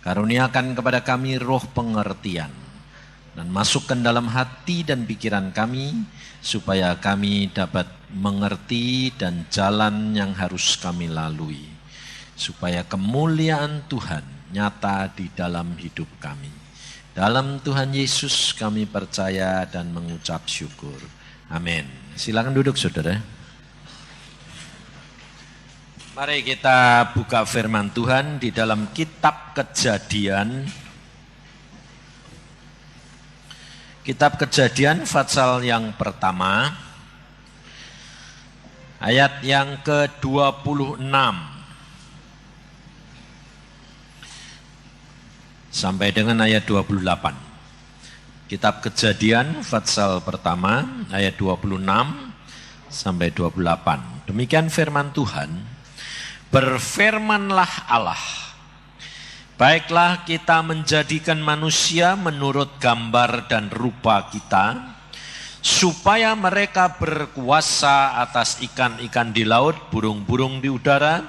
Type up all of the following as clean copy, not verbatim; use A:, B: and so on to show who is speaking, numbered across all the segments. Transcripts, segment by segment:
A: Karuniakan kepada kami roh pengertian, dan masukkan dalam hati dan pikiran kami, supaya kami dapat mengerti dan jalan yang harus kami lalui, supaya kemuliaan Tuhan nyata di dalam hidup kami. Dalam Tuhan Yesus kami percaya dan mengucap syukur. Amin. Silakan duduk, saudara. Mari kita buka firman Tuhan di dalam kitab Kejadian. Kitab Kejadian pasal yang pertama, ayat yang ke-26 sampai dengan ayat 28. Kitab Kejadian pasal pertama, ayat 26 sampai 28. Demikian firman Tuhan. Berfirmanlah Allah, baiklah kita menjadikan manusia menurut gambar dan rupa kita, supaya mereka berkuasa atas ikan-ikan di laut, burung-burung di udara,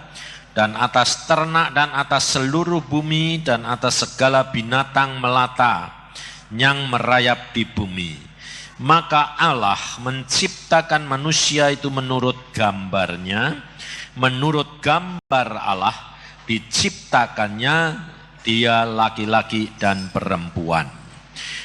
A: dan atas ternak dan atas seluruh bumi, dan atas segala binatang melata yang merayap di bumi. Maka Allah menciptakan manusia itu menurut gambarnya. Menurut gambar Allah diciptakannya dia laki-laki dan perempuan.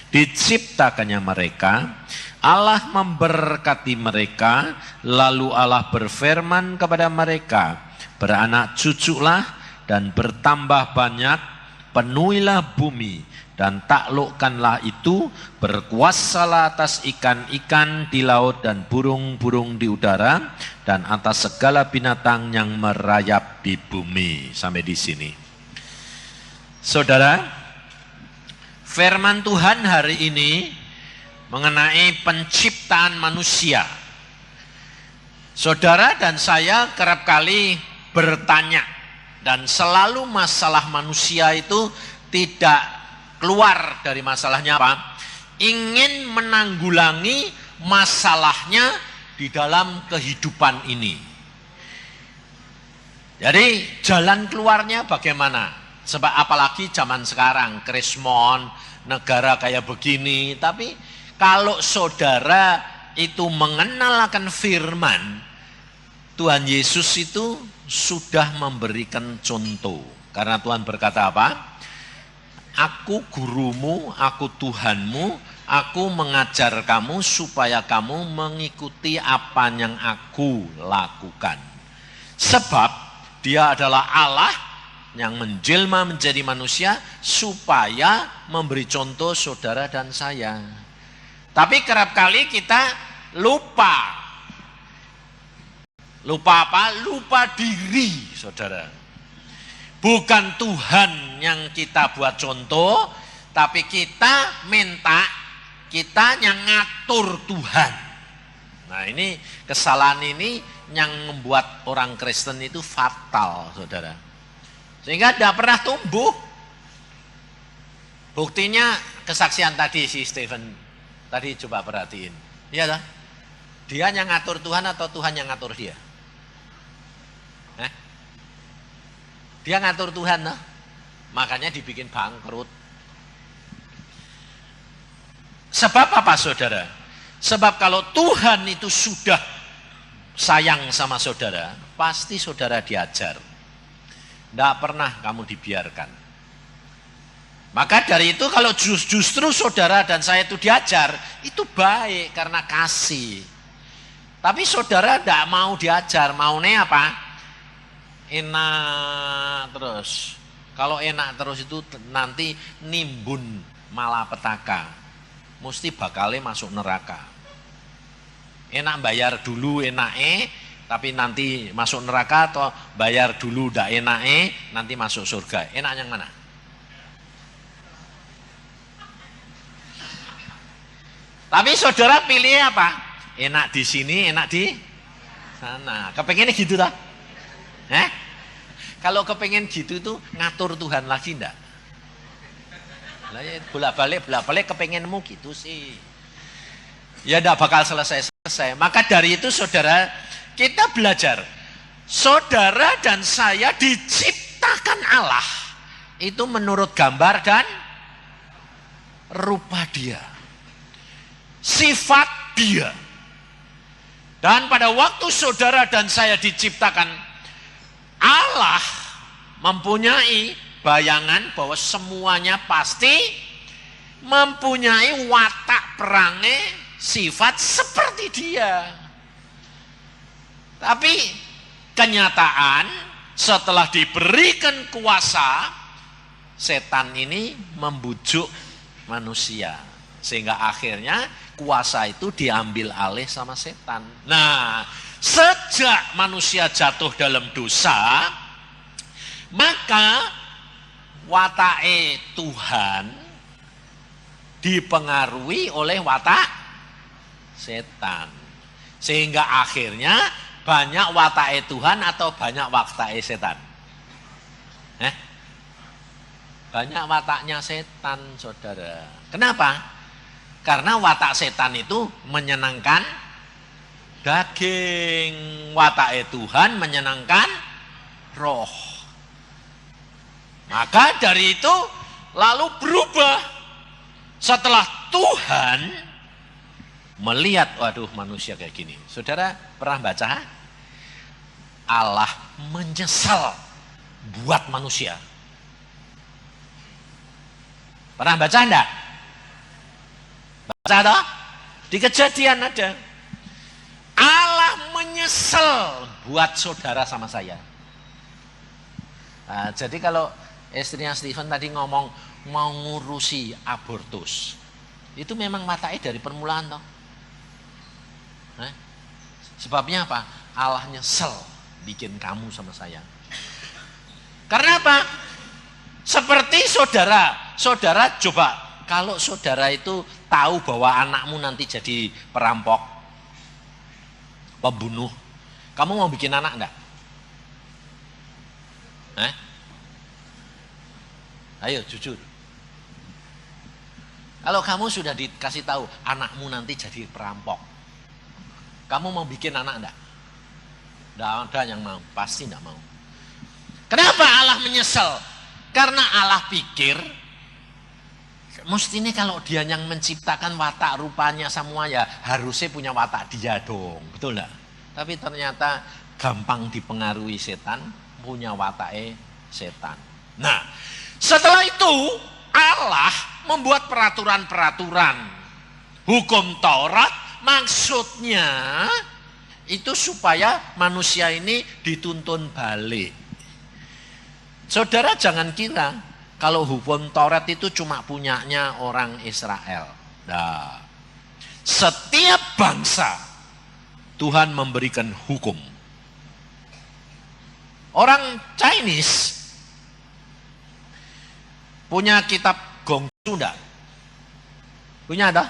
A: Diciptakannya mereka, Allah memberkati mereka, lalu Allah berfirman kepada mereka, beranak cuculah dan bertambah banyak, penuhilah bumi dan taklukkanlah itu, berkuasalah atas ikan-ikan di laut dan burung-burung di udara, dan atas segala binatang yang merayap di bumi. Sampai di sini. Saudara, firman Tuhan hari ini mengenai penciptaan manusia. Saudara dan saya kerap kali bertanya, dan selalu masalah manusia itu tidak keluar dari masalahnya apa? Ingin menanggulangi masalahnya di dalam kehidupan ini. Jadi jalan keluarnya bagaimana? Sebab apalagi zaman sekarang, krismon, negara kayak begini. Tapi kalau saudara itu mengenal akan firman, Tuhan Yesus itu sudah memberikan contoh. Karena Tuhan berkata apa? Aku gurumu, aku Tuhanmu, aku mengajar kamu supaya kamu mengikuti apa yang aku lakukan. Sebab dia adalah Allah yang menjelma menjadi manusia supaya memberi contoh saudara dan saya. Tapi kerap kali kita lupa. Lupa apa? Lupa diri, saudara. Bukan Tuhan yang kita buat contoh, tapi kita minta kita yang ngatur Tuhan. Nah ini kesalahan ini yang membuat orang Kristen itu fatal, saudara. Sehingga tidak pernah tumbuh. Buktinya kesaksian tadi si Stephen, tadi coba perhatiin. Iya tak? Dia yang ngatur Tuhan atau Tuhan yang ngatur dia? Dia ngatur Tuhan, nah. Makanya dibikin bangkrut. Sebab apa, saudara? Sebab kalau Tuhan itu sudah sayang sama saudara, pasti saudara diajar. Tidak pernah kamu dibiarkan. Maka dari itu kalau justru saudara dan saya itu diajar, itu baik karena kasih. Tapi saudara tidak mau diajar, maunya apa? Enak terus. Kalau enak terus itu nanti nimbun malapetaka. Mesti bakalnya masuk neraka. Enak bayar dulu enake, tapi nanti masuk neraka, atau bayar dulu ndak enake, nanti masuk surga. Enak yang mana? Tapi saudara pilih apa? Enak di sini, enak di sana. Kepengennya gitu tak? Kalau kepengen gitu itu ngatur Tuhan lagi enggak? Bolak-balik kepengenmu gitu sih. Ya enggak bakal selesai-selesai. Maka dari itu saudara, kita belajar. Saudara dan saya diciptakan Allah itu menurut gambar dan rupa Dia. Sifat Dia. Dan pada waktu saudara dan saya diciptakan, Allah mempunyai bayangan bahwa semuanya pasti mempunyai watak perangai sifat seperti Dia. Tapi kenyataan setelah diberikan kuasa, setan ini membujuk manusia. Sehingga akhirnya kuasa itu diambil alih sama setan. Nah, sejak manusia jatuh dalam dosa, maka watake Tuhan dipengaruhi oleh watak setan. Sehingga akhirnya banyak watake Tuhan atau banyak watake setan? Banyak wataknya setan, saudara. Kenapa? Karena watak setan itu menyenangkan daging, watake Tuhan menyenangkan roh. Maka dari itu lalu berubah. Setelah Tuhan melihat, waduh manusia kayak gini. Saudara pernah baca? Allah menyesal buat manusia. Pernah baca enggak? Baca toh? Di Kejadian ada. Allah menyesal buat saudara sama saya. Nah, jadi kalau istrinya Stephen tadi ngomong mau ngurusi abortus, itu memang matanya dari permulaan toh. Sebabnya apa? Allah nyesel bikin kamu sama saya. Karena apa? Seperti saudara coba. Kalau saudara itu tahu bahwa anakmu nanti jadi perampok, pembunuh, kamu mau bikin anak enggak? Ayo jujur. Kalau kamu sudah dikasih tahu anakmu nanti jadi perampok, kamu mau bikin anak enggak? Enggak ada yang mau, pasti enggak mau. Kenapa Allah menyesal? Karena Allah pikir mestinya kalau dia yang menciptakan watak rupanya semua ya harusnya punya watak dia dong, betul enggak? Tapi ternyata gampang dipengaruhi setan, punya wataknya setan. Nah, setelah itu Allah membuat peraturan-peraturan. Hukum Taurat maksudnya itu supaya manusia ini dituntun balik. Saudara jangan kira kalau hukum Taurat itu cuma punyanya orang Israel. Nah, setiap bangsa Tuhan memberikan hukum. Orang Chinese punya kitab Gongsu enggak? Punya ada?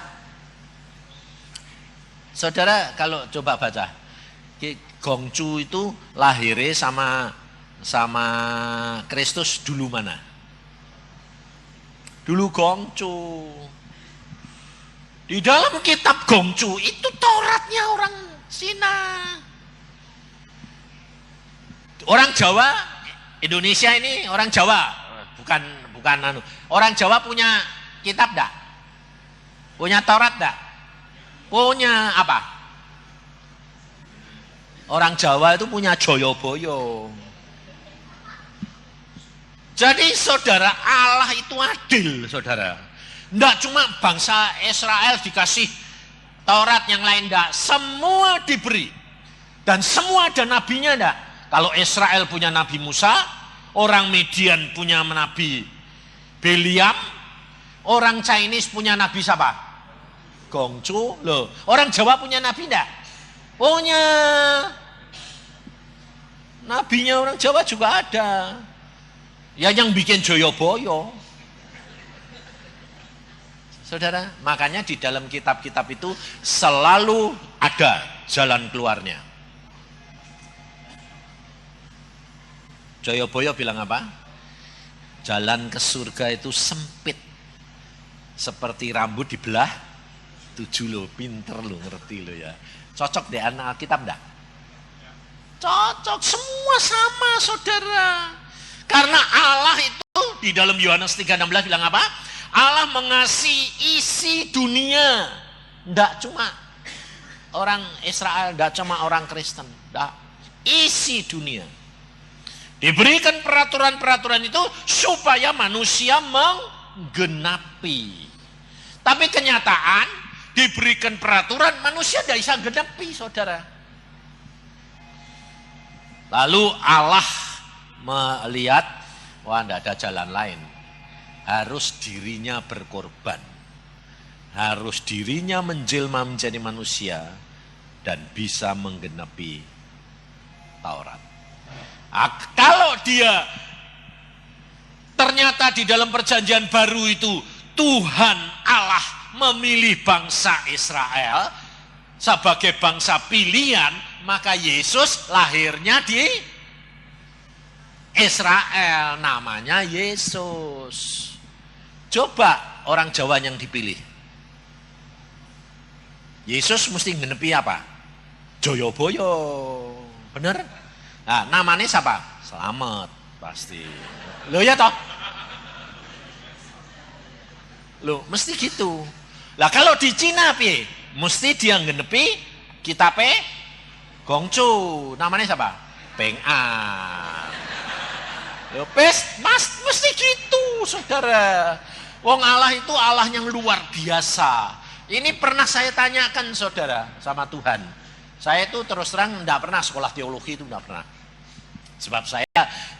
A: Saudara kalau coba baca, Gongsu itu lahirnya sama Kristus dulu mana? Dulu Gongsu. Di dalam kitab Gongsu itu Tauratnya orang Cina. Orang Jawa, Indonesia ini orang Jawa, bukan anu. Orang Jawa punya kitab enggak? Punya Taurat enggak? Punya apa? Orang Jawa itu punya Joyoboyo. Jadi saudara, Allah itu adil, saudara. Enggak cuma bangsa Israel dikasih Taurat, yang lain enggak. Semua diberi. Dan semua ada nabinya enggak. Kalau Israel punya Nabi Musa, orang Median punya Nabi Beliam, orang Chinese punya Nabi siapa? Gongsu. Loh, orang Jawa punya Nabi enggak? Punya. Nabinya orang Jawa juga ada. Ya yang bikin Joyoboyo. Saudara, makanya di dalam kitab-kitab itu selalu ada jalan keluarnya. Joyoboyo bilang apa? Jalan ke surga itu sempit. Seperti rambut dibelah 7 loh, pinter loh, ngerti loh ya. Cocok di anak Alkitab enggak? Cocok, semua sama saudara. Karena Allah itu di dalam Yohanes 3:16 bilang apa? Allah mengasihi isi dunia. Tidak cuma orang Israel, tidak cuma orang Kristen. Tidak. Isi dunia. Diberikan peraturan-peraturan itu supaya manusia menggenapi. Tapi kenyataan diberikan peraturan manusia tidak bisa genapi, saudara. Lalu Allah melihat, wah tidak ada jalan lain. Harus dirinya berkorban. Harus dirinya menjelma menjadi manusia dan bisa menggenapi Taurat. Kalau dia ternyata di dalam perjanjian baru itu Tuhan Allah memilih bangsa Israel sebagai bangsa pilihan, maka Yesus lahirnya di Israel, namanya Yesus. Coba orang Jawa yang dipilih. Yesus mesti ngenepi apa? Joyoboyo. Bener? Nah, namanya siapa? Selamat pasti. Loh ya toh? Loh, mesti gitu. Lah kalau di Cina piye? Mesti dia ngenepi kitabe Gongcu. Namanya siapa? Peng An. Loh, mas mesti gitu, saudara. Wong Allah itu Allah yang luar biasa. Ini pernah saya tanyakan, saudara, sama Tuhan. Saya itu terus terang tidak pernah sekolah teologi, itu tidak pernah. Sebab saya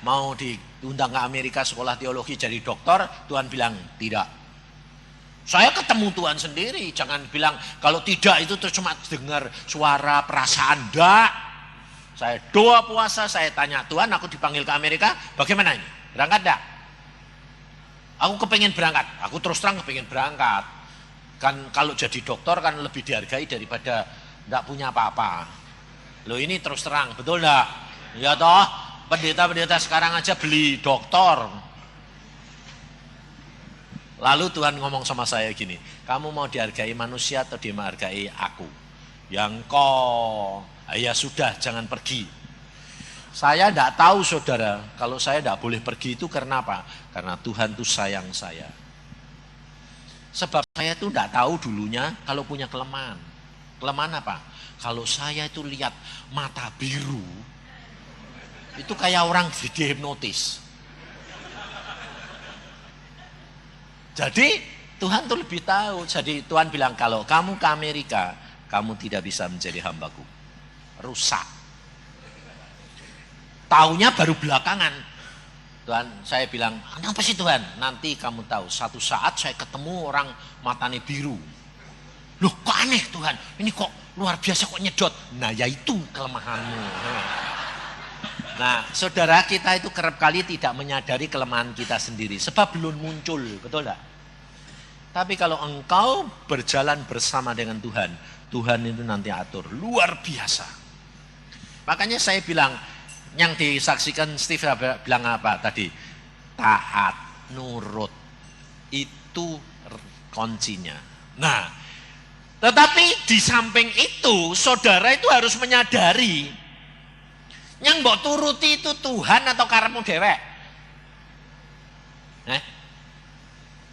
A: mau diundang ke Amerika sekolah teologi jadi dokter, Tuhan bilang tidak. Saya ketemu Tuhan sendiri, jangan bilang kalau tidak itu terus cuma dengar suara perasaan, enggak. Saya doa puasa, saya tanya Tuhan, aku dipanggil ke Amerika, bagaimana ini? Berangkat enggak? Aku kepengen berangkat, aku terus terang kepengen berangkat. Kan kalau jadi dokter kan lebih dihargai daripada enggak punya apa-apa. Loh ini terus terang, betul enggak? Ya toh? Pendeta-pendeta sekarang aja beli doktor. Lalu Tuhan ngomong sama saya gini, kamu mau dihargai manusia atau dia menghargai aku? Yang kau, ya sudah jangan pergi. Saya tidak tahu, saudara, kalau saya tidak boleh pergi itu karena apa? Karena Tuhan itu sayang saya. Sebab saya itu tidak tahu dulunya kalau punya kelemahan. Kelemahan apa? Kalau saya itu lihat mata biru, itu kayak orang dihipnotis. Jadi Tuhan tuh lebih tahu. Jadi Tuhan bilang kalau kamu ke Amerika, kamu tidak bisa menjadi hambaku. Rusak. Taunya baru belakangan. Tuhan, saya bilang, apa sih Tuhan? Nanti kamu tahu, satu saat saya ketemu orang matanya biru. Loh kok aneh Tuhan? Ini kok luar biasa kok nyedot. Nah yaitu kelemahanmu. Nah, saudara, kita itu kerap kali tidak menyadari kelemahan kita sendiri. Sebab belum muncul, betul tidak? Tapi kalau engkau berjalan bersama dengan Tuhan, Tuhan itu nanti atur. Luar biasa. Makanya saya bilang, yang disaksikan Steve bilang apa tadi? Taat, nurut. Itu kuncinya. Nah, tetapi di samping itu, saudara itu harus menyadari yang mbok turuti itu Tuhan atau karepmu dhewek?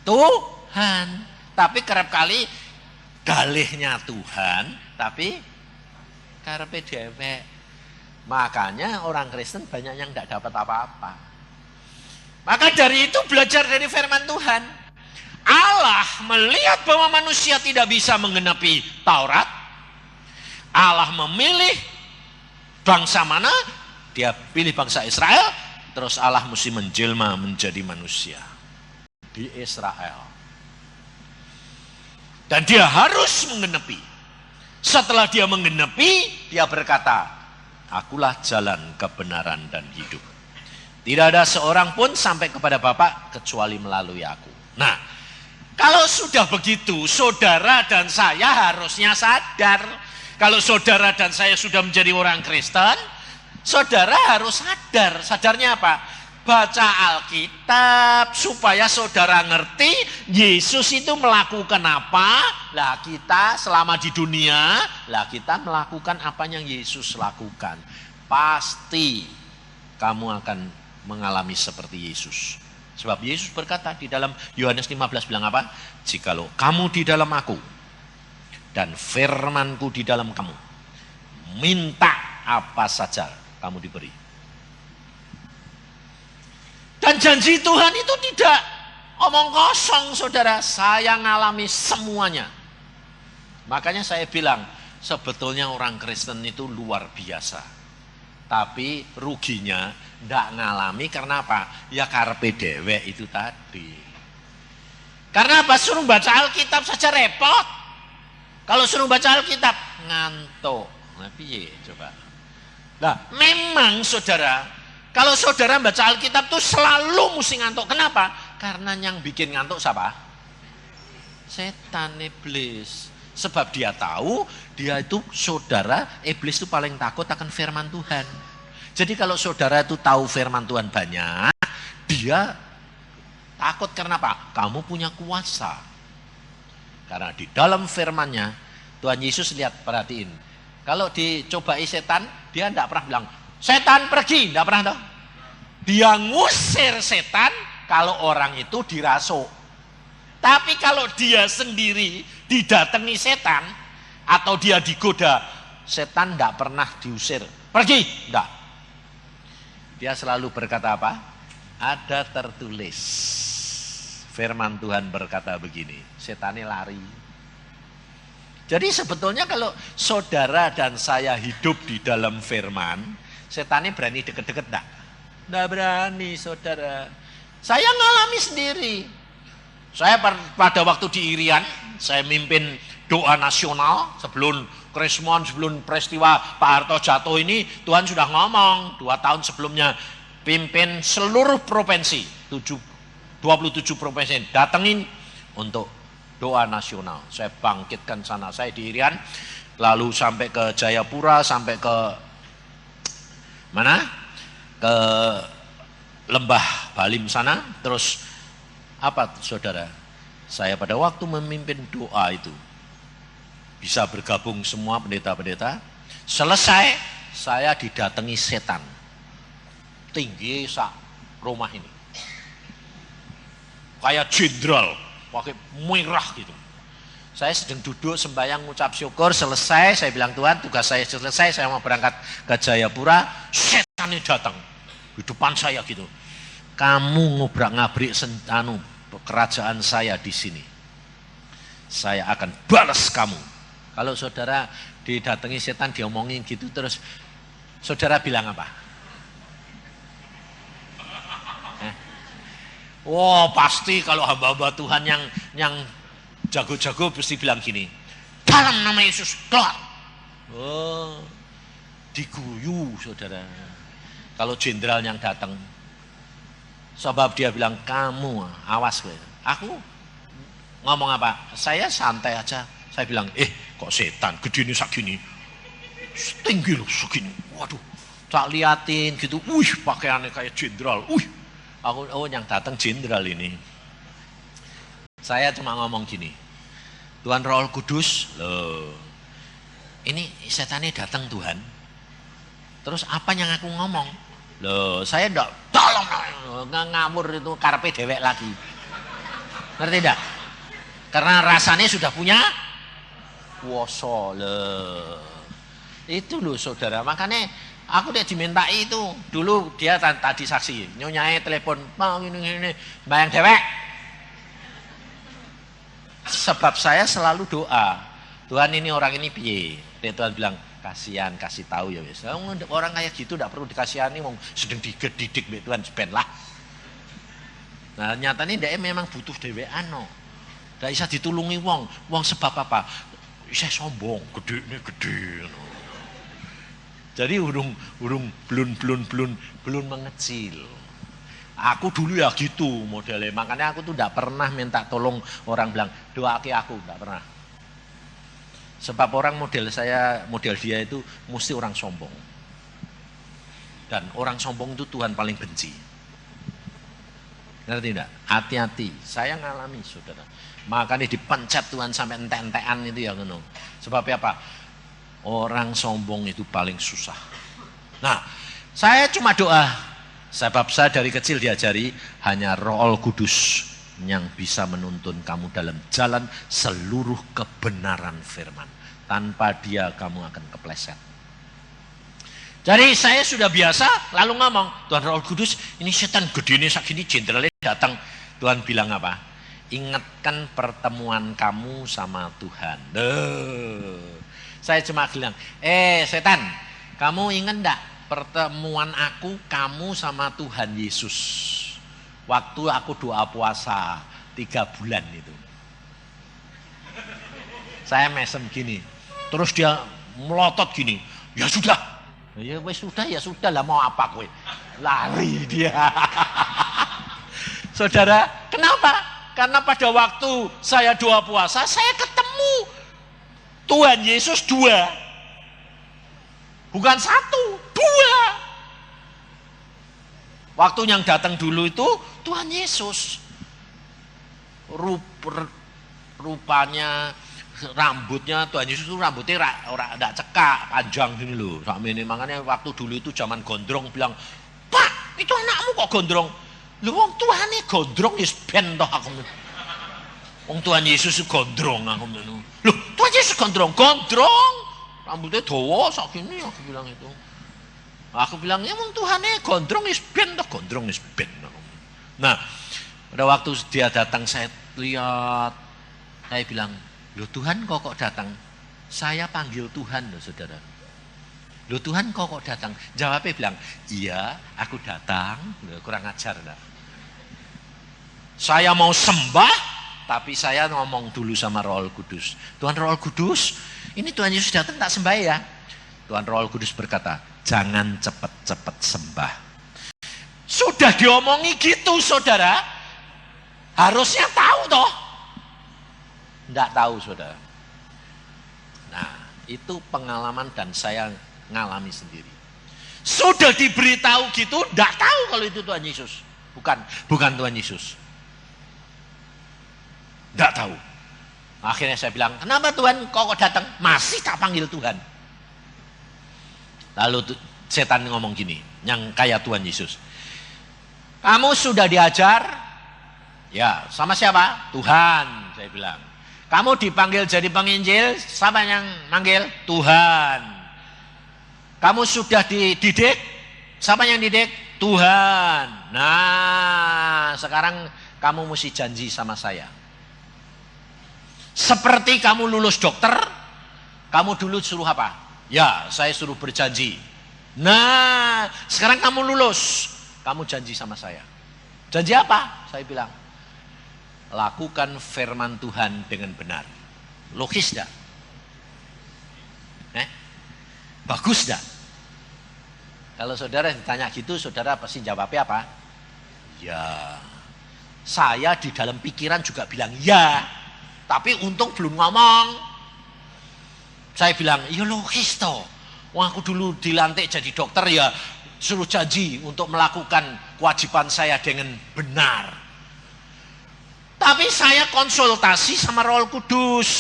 A: Tuhan. Tapi kerap kali dalihnya Tuhan, tapi karepe dhewek. Makanya orang Kristen banyak yang tidak dapat apa-apa. Maka dari itu belajar dari firman Tuhan. Allah melihat bahwa manusia tidak bisa menggenapi Taurat. Allah memilih bangsa mana? Dia pilih bangsa Israel, terus Allah mesti menjelma menjadi manusia di Israel. Dan dia harus menggenapi. Setelah dia menggenapi, dia berkata, akulah jalan, kebenaran, dan hidup. Tidak ada seorang pun sampai kepada Bapa kecuali melalui aku. Nah, kalau sudah begitu, saudara dan saya harusnya sadar. Kalau saudara dan saya sudah menjadi orang Kristen, saudara harus sadar. Sadarnya apa? Baca Alkitab supaya saudara ngerti Yesus itu melakukan apa. Lah kita selama di dunia, lah kita melakukan apa yang Yesus lakukan. Pasti kamu akan mengalami seperti Yesus. Sebab Yesus berkata di dalam Yohanes 15 bilang apa? Jikalau kamu di dalam aku dan firmanku di dalam kamu, minta apa saja kamu diberi. Dan janji Tuhan itu tidak omong kosong, saudara. Saya ngalami semuanya. Makanya saya bilang, sebetulnya orang Kristen itu luar biasa. Tapi ruginya tidak ngalami karena apa? Ya karpe dewek itu tadi. Karena apa? Suruh baca Alkitab saja repot. Kalau suruh baca Alkitab ngantuk. Nah, piye coba. Nah, memang saudara, kalau saudara baca Alkitab tuh selalu mesti ngantuk. Kenapa? Karena yang bikin ngantuk siapa? Setan, iblis. Sebab dia tahu, dia itu saudara, iblis itu paling takut akan firman Tuhan. Jadi kalau saudara itu tahu firman Tuhan banyak, dia takut karena apa? Kamu punya kuasa. Karena di dalam firman-Nya, Tuhan Yesus lihat, perhatiin. Kalau dicobai setan, dia tidak pernah bilang, setan pergi, tidak pernah tahu. Dia ngusir setan kalau orang itu dirasuk. Tapi kalau dia sendiri didatangi setan atau dia digoda, setan tidak pernah diusir. Pergi, tidak. Dia selalu berkata apa? Ada tertulis. Firman Tuhan berkata begini, setannya lari. Jadi sebetulnya kalau saudara dan saya hidup di dalam firman, setannya berani deket-deket enggak? Enggak berani, saudara. Saya ngalami sendiri. Saya pada waktu di Irian, saya mimpin doa nasional sebelum Krismon, sebelum peristiwa Pak Harto jatuh ini, Tuhan sudah ngomong 2 tahun sebelumnya, pimpin seluruh provinsi, 27 provinsi, datengin untuk doa nasional. Saya bangkitkan sana, saya di Irian, lalu sampai ke Jayapura, sampai ke mana? Ke Lembah Balim sana, terus apa saudara? Saya pada waktu memimpin doa itu bisa bergabung semua pendeta-pendeta. Selesai saya didatangi setan. Tinggi sak rumah ini. Kayak jenderal, pakai merah gitu. Saya sedang duduk sembahyang ngucap syukur, selesai saya bilang Tuhan tugas saya selesai, saya mau berangkat ke Jayapura, setan ini datang di depan saya gitu. Kamu ngobrak-ngabrik kerajaan saya di sini. Saya akan balas kamu. Kalau saudara didatangi setan diomongin gitu terus saudara bilang apa? Oh pasti kalau hamba-hamba Tuhan yang jago-jago pasti bilang gini. Dalam nama Yesus keluar. Oh, diguyu saudara. Kalau jenderal yang datang. Sebab dia bilang, kamu awas gue. Aku ngomong apa? Saya santai aja. Saya bilang, kok setan gede ini segini. Tinggi loh segini. Waduh, tak liatin gitu. Wih, pakaiannya kayak jenderal. Wih, aku yang datang jenderal ini. Saya cuma ngomong gini. Tuhan Roh Kudus, loh. Ini setannya datang Tuhan. Terus apa yang aku ngomong? Loh, saya enggak tolong ngamur itu karpe dewek lagi. Ngerti enggak? Karena rasanya sudah punya kuasa. Loh. Itu loh saudara. Makanya aku udah dimintai itu. Dulu dia tadi saksi. Nyonyai telepon, "Bang ini bayang dewek." Sebab saya selalu doa. Tuhan ini orang ini piye? Tuhan bilang, kasihan, kasih tahu ya wis. Orang kayak gitu tidak perlu dikasihani, wong sedang dididik mbek Tuhan ben lah. Nah, nyatanya dia memang butuh dhewean no. Ndak bisa ditulungi wong. Wong sebab apa? Saya sombong, gede no. Jadi urung belum mengecil. Aku dulu ya gitu modelnya. Makanya aku tuh tidak pernah minta tolong orang bilang, "Doa ke aku," tidak pernah. Sebab orang model dia itu mesti orang sombong. Dan orang sombong itu Tuhan paling benci. Ngerti tidak? Hati-hati. Saya ngalami saudara. Makanya dipencet Tuhan sampai entek-entekan itu ya. Sebab apa? Orang sombong itu paling susah. Nah, saya cuma doa. Sebab saya dari kecil diajari hanya Roh Kudus yang bisa menuntun kamu dalam jalan seluruh kebenaran firman. Tanpa dia kamu akan kepleset. Jadi saya sudah biasa lalu ngomong, Tuhan Roh Kudus, ini setan gede ini segini jenderalnya datang. Tuhan bilang apa? Ingatkan pertemuan kamu sama Tuhan. Saya cuma bilang, setan, kamu ingat enggak pertemuan aku, kamu sama Tuhan Yesus? Waktu aku doa puasa 3 bulan itu. Saya mesem gini. Terus dia melotot gini. Ya sudah. Ya wes sudah, ya sudah lah, mau apa kowe? Lari dia. Saudara, kenapa? Karena pada waktu saya doa puasa, saya ketemu Tuhan Yesus 2. Bukan 1, 2. Waktu yang datang dulu itu Tuhan Yesus. Rupanya rambutnya Tuhan Yesus itu rambutnya ora ndak cekak, panjang gini loh. Sakmene makanya waktu dulu itu zaman gondrong bilang, "Pak, itu anakmu kok gondrong?" Lho wong tuane gondrong wis ben toh aku. Wong Tuhan Yesus gondrong aku ngono. Lho, Tuhan Yesus gondrong. Rambutnya dawa sak gini aku bilang itu. Aku bilang, "Ya wong tuhane gondrong wis ben toh, gondrong wis ben." Nah, pada waktu dia datang saya lihat, saya bilang, "Loh Tuhan kok datang?" Saya panggil Tuhan loh saudara. "Loh Tuhan kok datang?" Jawabnya bilang, "Iya aku datang." Loh, kurang ajar enggak? Saya mau sembah, tapi saya ngomong dulu sama Roh Kudus. "Tuhan Roh Kudus, ini Tuhan Yesus datang tak sembah ya?" Tuhan Roh Kudus berkata, "Jangan cepat-cepat sembah." Sudah diomongi gitu saudara, harusnya tahu toh. Tidak tahu saudara. Nah itu pengalaman dan saya ngalami sendiri. Sudah diberitahu gitu, tidak tahu kalau itu Tuhan Yesus. Bukan Tuhan Yesus. Tidak tahu. Akhirnya saya bilang, "Kenapa Tuhan kok datang?" "Masih tak panggil Tuhan." Lalu setan ngomong gini, yang kayak Tuhan Yesus. "Kamu sudah diajar?" "Ya, sama siapa?" "Tuhan," saya bilang. "Kamu dipanggil jadi penginjil, siapa yang manggil?" "Tuhan." "Kamu sudah dididik, siapa yang didik?" "Tuhan." "Nah, sekarang kamu mesti janji sama saya. Seperti kamu lulus dokter, kamu dulu suruh apa?" "Ya, saya suruh berjanji." "Nah, sekarang kamu lulus, kamu janji sama saya." "Janji apa?" Saya bilang, "Lakukan firman Tuhan dengan benar." Logis enggak? Bagus enggak? Kalau saudara ditanya gitu, saudara pasti jawabnya apa? Ya. Saya di dalam pikiran juga bilang ya, tapi untung belum ngomong. Saya bilang, ya logis toh. Wah, aku dulu dilantik jadi dokter ya, suruh janji untuk melakukan kewajiban saya dengan benar. Tapi saya konsultasi sama Roh Kudus.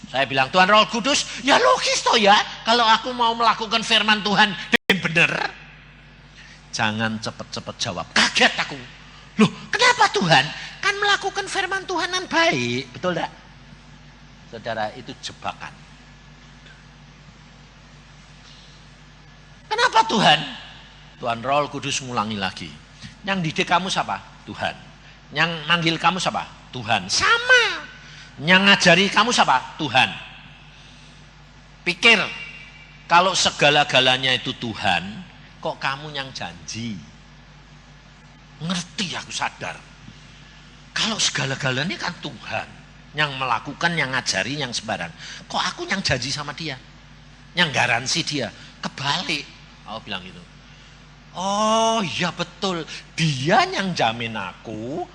A: Saya bilang, "Tuhan Roh Kudus, ya logis toh ya, kalau aku mau melakukan firman Tuhan dengan benar." Jangan cepat-cepat jawab. Kaget aku. "Loh, kenapa Tuhan? Kan melakukan firman Tuhanan baik." Betul enggak? Saudara, itu jebakan. Kenapa Tuhan? Tuhan Roh Kudus ngulangi lagi. Yang didik kamu siapa? Tuhan. Yang manggil kamu siapa? Tuhan. Sama. Yang ngajari kamu siapa? Tuhan. Pikir, kalau segala-galanya itu Tuhan, kok kamu yang janji? Ngerti aku sadar. Kalau segala-galanya kan Tuhan. Yang melakukan, yang ngajari, yang sembarang. Kok aku yang janji sama dia? Yang garansi dia? Kebalik. Aku bilang gitu. Oh iya betul. Dia yang jamin aku,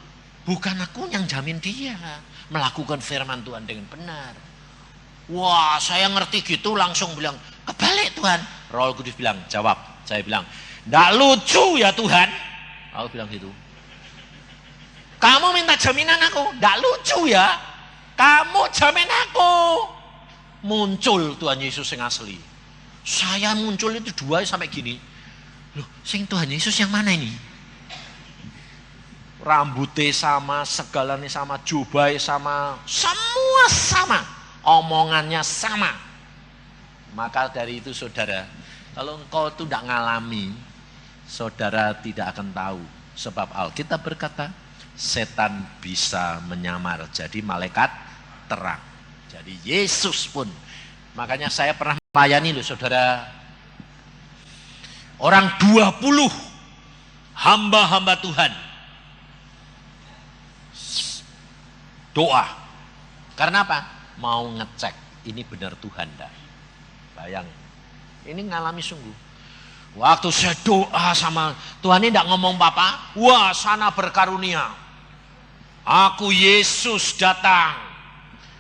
A: bukan aku yang jamin dia. Melakukan firman Tuhan dengan benar. Wah, saya ngerti gitu langsung bilang, kebalik Tuhan. Roh Kudus bilang, jawab. Saya bilang, nggak lucu ya Tuhan. Aku bilang gitu. Kamu minta jaminan aku, nggak lucu ya. Kamu jamin aku. Muncul Tuhan Yesus yang asli. Saya muncul itu 2 sampai gini. Loh, sing Tuhan Yesus yang mana ini? rambutnya sama, segalanya sama, jubahnya sama, semua sama, omongannya sama. Maka dari itu saudara, kalau engkau itu tidak ngalami, saudara tidak akan tahu. Sebab Alkitab berkata, setan bisa menyamar jadi malaikat terang. Jadi Yesus pun, makanya saya pernah melayani loh saudara, orang 20 hamba-hamba Tuhan doa. Karena apa? Mau ngecek ini benar Tuhan enggak. Bayang, ini ngalami sungguh. Waktu saya doa sama Tuhan ini enggak ngomong apa-apa. Wah, sana berkarunia. Aku Yesus datang.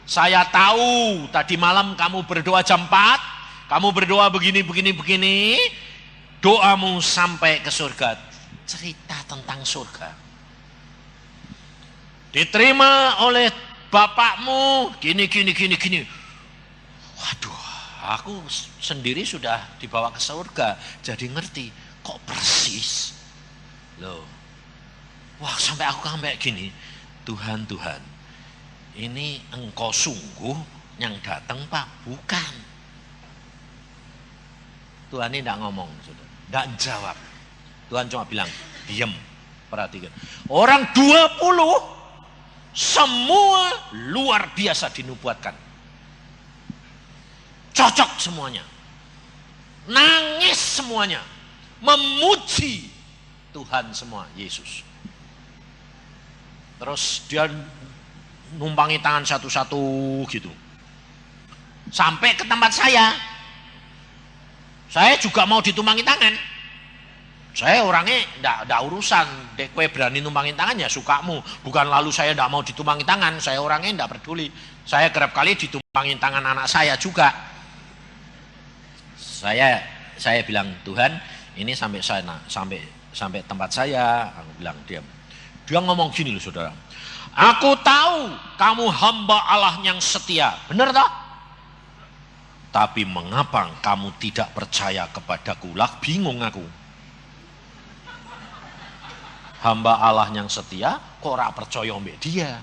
A: Saya tahu tadi malam kamu berdoa jam 4. Kamu berdoa begini. Doamu sampai ke surga. Cerita tentang surga. Diterima oleh bapakmu gini. Waduh, aku sendiri sudah dibawa ke surga, jadi ngerti kok persis loh. Wah, sampai aku sampai gini, Tuhan, ini engkau sungguh yang datang Pak? Bukan. Tuhan ini tidak ngomong, tidak jawab. Tuhan cuma bilang, diam, perhatikan. Orang 20 semua luar biasa dinubuatkan. Cocok semuanya. Nangis semuanya. Memuji Tuhan semua, Yesus. Terus dia numpangi tangan satu-satu gitu. Sampai ke tempat saya. Saya juga mau ditumpangi tangan. Saya orangnya enggak urusan, dek kowe berani numpangin tangan ya sukamu. Bukan lalu saya enggak mau ditumpangi tangan, saya orangnya enggak peduli. Saya kerap kali ditumpangin tangan anak saya juga. Saya bilang, Tuhan, ini sampai sana, sampai tempat saya, aku bilang diam. Dia ngomong gini loh saudara. Aku tahu kamu hamba Allah yang setia. Benar tak? Tapi mengapa kamu tidak percaya kepadaku? Lah bingung aku. Hamba Allah yang setia kok ora percaya mbek dia.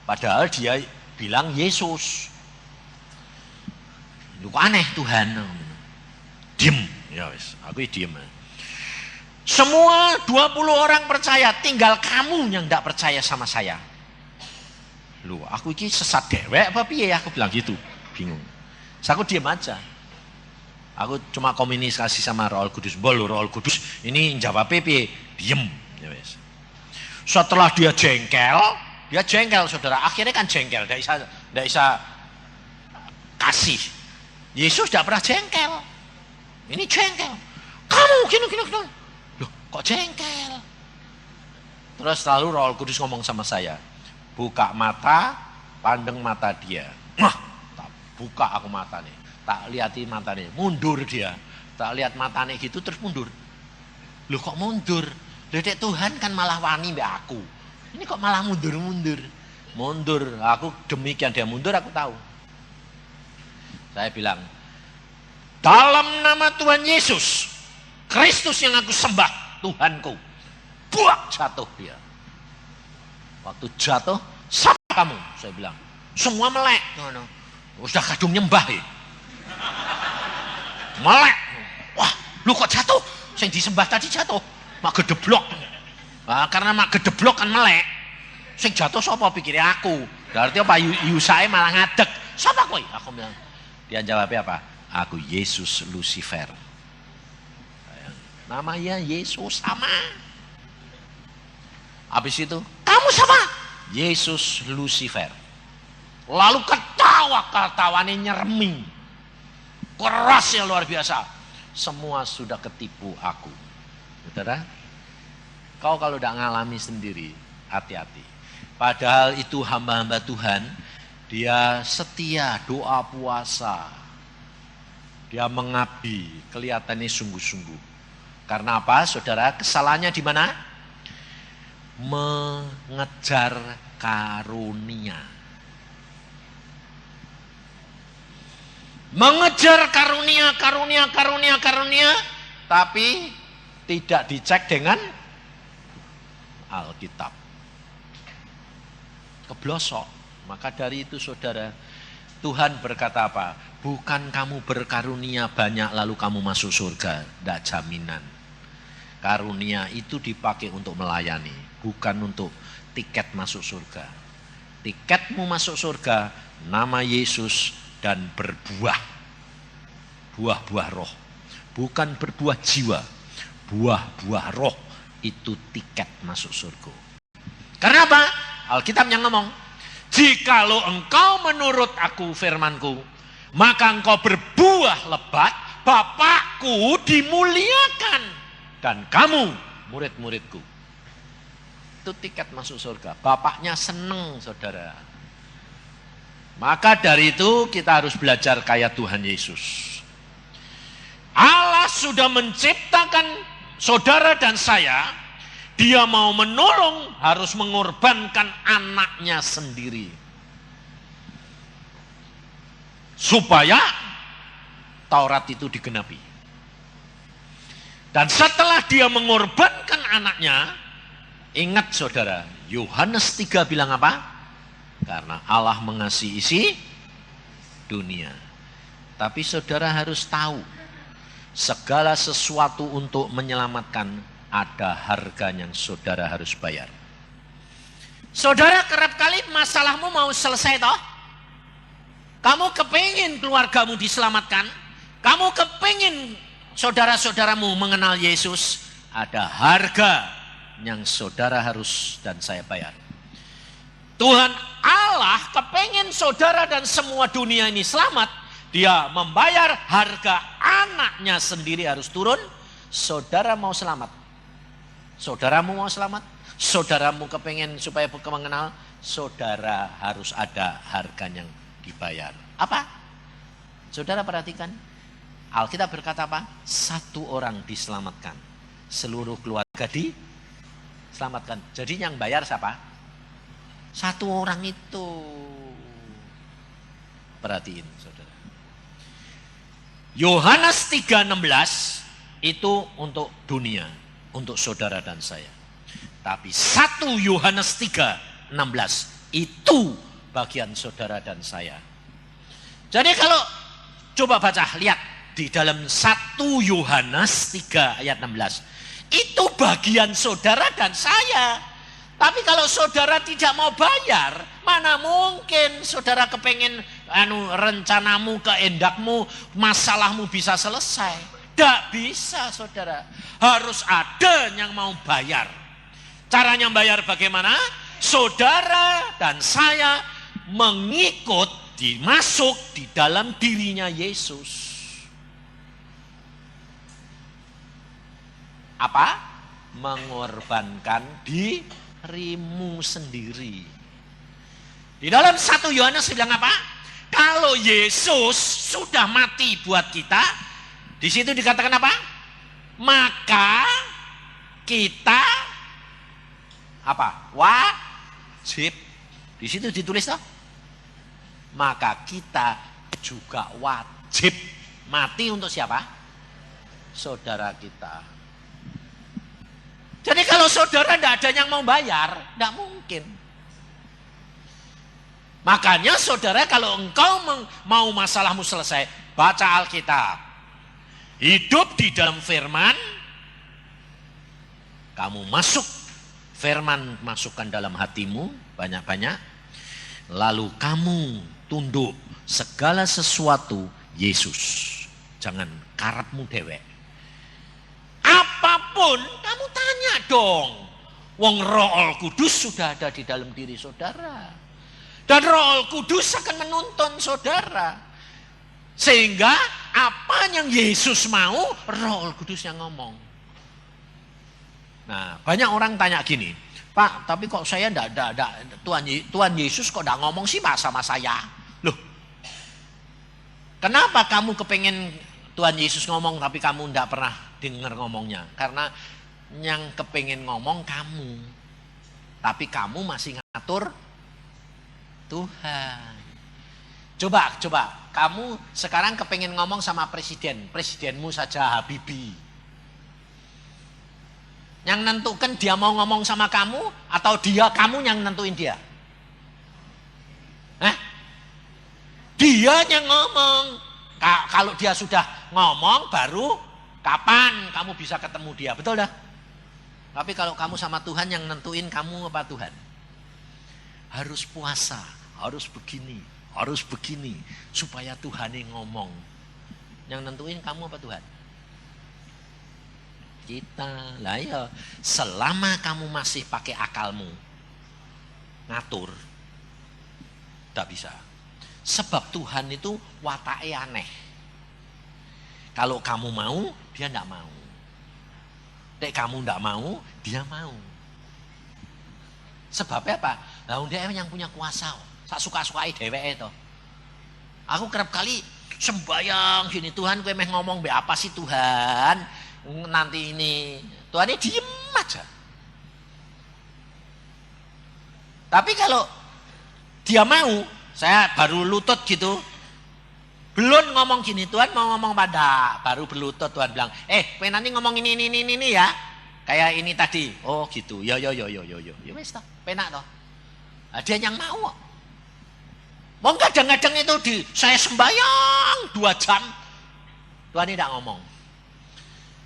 A: Padahal dia bilang Yesus. Lu kok aneh Tuhan. Diem. Ya wis, aku diem. Semua 20 orang percaya, tinggal kamu yang tidak percaya sama saya. Lu, aku ini sesat dewek apa piye? Aku bilang gitu, bingung. Aku diem aja. Aku cuma komunikasi sama Roh Kudus. Roh Kudus ini jawab piye? Diem. Ya wis. Setelah dia jengkel saudara. Akhirnya kan jengkel, tidak bisa kasih. Yesus tidak pernah jengkel. Ini jengkel. Kamu gini. Loh, kok jengkel? Terus lalu Roh Kudus ngomong sama saya, buka mata, pandang mata dia. Tak buka aku matanya, tak lihati matanya, mundur dia. Tak lihat matanya gitu terus mundur. Loh kok mundur? Dedek Tuhan kan malah wani mbak aku. Ini kok malah mundur. Aku demikian dia mundur, aku tahu. Saya bilang, dalam nama Tuhan Yesus Kristus yang aku sembah, Tuhanku, buak jatuh dia. Waktu jatuh, siapa kamu? Saya bilang, semua melek. Sudah kadung nyembah ya. Melek. Wah, lu kok jatuh? Yang disembah tadi jatuh. Mak gedeblok. Nah, karena mak gedeblok kan melek. Sing jatuh sapa pikirnya aku. Berarti apa Yusae malah ngadeg. Sapa kowe? Aku bilang. Dia jawabnya apa? Aku Yesus Lucifer. Namanya Yesus sama. Habis itu, kamu siapa? Yesus Lucifer. Lalu ketawa-ketawanya nyeremi. Kerasnya luar biasa. Semua sudah ketipu aku. Saudara, kau kalau tidak ngalami sendiri, hati-hati. Padahal itu hamba-hamba Tuhan, dia setia, doa puasa. Dia mengabdi, kelihatannya sungguh-sungguh. Karena apa, saudara? Kesalahannya di mana? Mengejar karunia. Mengejar karunia, tapi tidak dicek dengan Alkitab. Keblosok. Maka dari itu saudara, Tuhan berkata apa? Bukan kamu berkarunia banyak lalu kamu masuk surga. Tidak jaminan. Karunia itu dipakai untuk melayani, bukan untuk tiket masuk surga. Tiketmu masuk surga, nama Yesus dan berbuah. Buah-buah roh. Bukan berbuah jiwa. Buah-buah roh itu tiket masuk surga. Karena apa? Alkitab yang ngomong, jikalau engkau menurut aku firmanku, maka engkau berbuah lebat, Bapakku dimuliakan, dan kamu murid-muridku. Itu tiket masuk surga. Bapaknya seneng saudara. Maka dari itu kita harus belajar kayak Tuhan Yesus. Allah sudah menciptakan saudara dan saya, dia mau menolong harus mengorbankan anaknya sendiri. Supaya Taurat itu digenapi. Dan setelah dia mengorbankan anaknya, ingat saudara, Yohanes 3 bilang apa? Karena Allah mengasihi isi dunia. Tapi saudara harus tahu, segala sesuatu untuk menyelamatkan ada harga yang saudara harus bayar. Saudara, kerap kali masalahmu mau selesai toh? Kamu kepingin keluargamu diselamatkan? Kamu kepingin saudara-saudaramu mengenal Yesus? Ada harga yang saudara harus dan saya bayar. Tuhan Allah kepingin saudara dan semua dunia ini selamat. Dia membayar harga anaknya sendiri harus turun. Saudara mau selamat. Saudaramu mau selamat. Saudaramu kepengen supaya mengenal. Saudara harus ada harga yang dibayar. Apa? Saudara perhatikan. Alkitab berkata apa? Satu orang diselamatkan. Seluruh keluarga diselamatkan. Jadi yang bayar siapa? Satu orang itu. Perhatiin saudara. Yohanes 3:16 itu untuk dunia, untuk saudara dan saya. Tapi 1 Yohanes 3:16 itu bagian saudara dan saya. Jadi kalau coba baca, lihat di dalam 1 Yohanes 3 ayat 16. Itu bagian saudara dan saya. Tapi kalau saudara tidak mau bayar, mana mungkin saudara kepengen rencanamu, kehendakmu, masalahmu bisa selesai. Tidak bisa saudara. Harus ada yang mau bayar. Caranya bayar bagaimana? Saudara dan saya mengikut, dimasuk di dalam dirinya Yesus. Apa? Mengorbankan dirimu sendiri. Di dalam 1 Yohanes bilang apa? Kalau Yesus sudah mati buat kita, di situ dikatakan apa? Maka kita apa? Wajib. Di situ ditulis toh? Maka kita juga wajib mati untuk siapa? Saudara kita. Jadi kalau saudara tidak ada yang mau bayar, tidak mungkin. Makanya saudara, kalau engkau mau masalahmu selesai, baca Alkitab. Hidup di dalam firman, kamu masuk, firman masukkan dalam hatimu banyak-banyak. Lalu kamu tunduk segala sesuatu Yesus. Jangan karepmu dewek. Apapun kamu tanya dong. Wong Roh Kudus sudah ada di dalam diri saudara. Dan Roh Kudus akan menuntun saudara. Sehingga apa yang Yesus mau, Roh Kudus yang ngomong. Nah, banyak orang tanya gini, Pak, tapi kok saya enggak Tuhan Yesus kok enggak ngomong sih Pak sama saya? Loh, kenapa kamu kepengen Tuhan Yesus ngomong tapi kamu enggak pernah dengar ngomongnya? Karena yang kepengen ngomong kamu. Tapi kamu masih ngatur Tuhan. Coba, kamu sekarang kepengen ngomong sama presiden, presidenmu saja Habibie.
B: Yang nentukan dia mau ngomong sama kamu atau kamu yang nentuin dia? Dia yang ngomong. Kalau dia sudah ngomong baru kapan kamu bisa ketemu dia, betul dah? Tapi kalau kamu sama Tuhan yang nentuin kamu apa Tuhan? Harus puasa, harus begini, supaya Tuhan yang ngomong. Yang nentuin kamu apa Tuhan? Kita. Lah ya, selama kamu masih pakai akalmu ngatur, tidak bisa. Sebab Tuhan itu watake aneh. Kalau kamu mau, dia tidak mau. Nek kamu tidak mau, dia mau. Sebabnya apa? Lah dia yang punya kuasa. Sak suka-sukai dheweke to. Aku kerap kali sembayang gini, Tuhan kowe meh ngomong be apa sih Tuhan? Nanti ini Tuhan ini diem aja. Tapi kalau dia mau, saya baru lutut gitu, belum ngomong gini, Tuhan mau ngomong pada, baru berlutut Tuhan bilang, kowe nanti ngomong ini ya, kayak ini tadi. Oh gitu, yo, wes toh, penak toh. Nah, dia yang mau. Mau kadang-kadang itu saya sembahyang 2 jam, Tuhan tidak ngomong.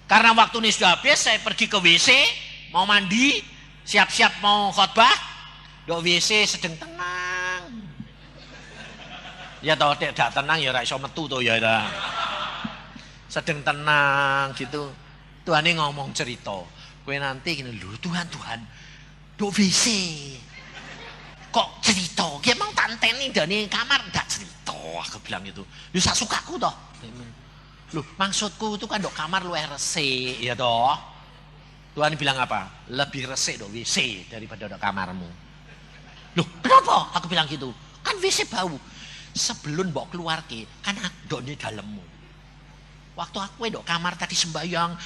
B: Karena waktu ini sudah habis, saya pergi ke WC, mau mandi, siap-siap mau khotbah, dok WC sedang tenang. Ya toh tidak tenang ya ra iso metu toh ya. Sedang tenang gitu. Tuhan ini ngomong cerita. Kowe nanti gini, lho Tuhan, dok WC. Kok cerita? Ki emang tanteni dane kamar ndak cerita, aku bilang gitu. Ya sak sukaku toh. Loh, maksudku itu kan dok kamar lu resik, ya toh. Tuhan bilang apa? Lebih resik dok WC daripada dok kamarmu. Loh, kenapa? Aku bilang gitu. Kan WC bau. Sebelum mbok keluar ke, kan dok di dalammu. Waktu aku dok kamar tadi sembahyang,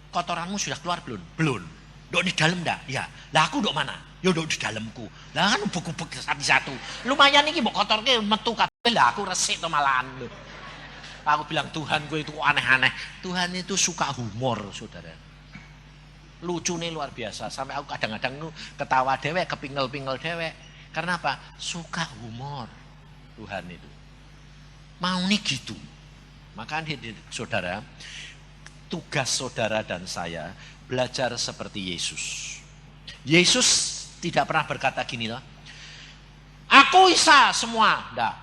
B: kotoranmu sudah keluar belum? Belum. Dok di dalam dah? Ya. Lah aku dok mana? Ya dok di dalamku. Lah kan ubek-ubek satu-satu. Lumayan iki mbok kotor ke metu kabeh. Lah aku resik to malahan lho. Aku bilang Tuhan gue itu aneh-aneh. Tuhan itu suka humor, saudara. Lucunya luar biasa. Sampai aku kadang-kadang ketawa dewek, kepingel-pingel dewek. Karena apa? Suka humor Tuhan itu. Mau nih gitu. Makanya saudara, tugas saudara dan saya belajar seperti Yesus. Yesus tidak pernah berkata gini loh. Aku bisa semua. Nggak.